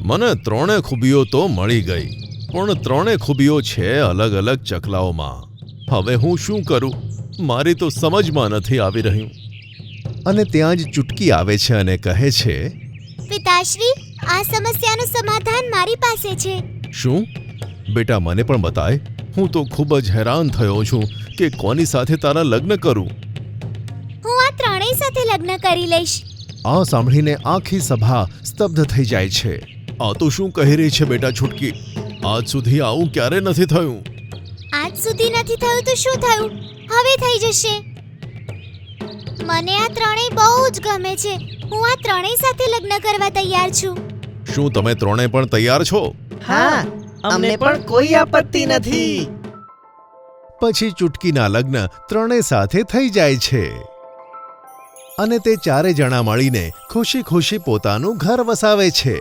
મને ત્રણે ખૂબીઓ તો મળી ગઈ, પણ ત્રણે ખૂબીઓ છે અલગ અલગ ચકલાઓમાં. હવે હું શું કરું? મારી તો સમજમાં નથી આવી રહ્યું. અને ત્યાં જ ચૂટકી આવે છે અને કહે છે, પિતાશ્રી, આ સમસ્યાનું સમાધાન મારી પાસે છે. શું? બેટા, મને પણ બતાય. હું તો ખૂબ જ હેરાન થયો છું કે કોની સાથે તારા લગ્ન કરું. હું આ ત્રણેય સાથે લગ્ન કરી લઈશ. આ સાંભળીને આખી સભા સ્તબ્ધ થઈ જાય છે. આ તો શું કહી રહી છે બેટા છૂટકી? આજ સુધી આવું ક્યારે નથી થયું. આજ સુધી નથી થયું તો શું થયું? હવે થઈ જશે. મને આ ત્રણેય બહુ જ ગમે છે. હું આ ત્રણેય સાથે લગ્ન કરવા તૈયાર છું. શું તમે ત્રણેય પણ તૈયાર છો? હા, અમને પણ કોઈ આપત્તિ નથી. પછી ચૂટકીના લગ્ન ત્રણેય સાથે થઈ જાય છે અને તે ચારે જણા મળીને ખુશી ખુશી પોતાનું ઘર વસાવે છે.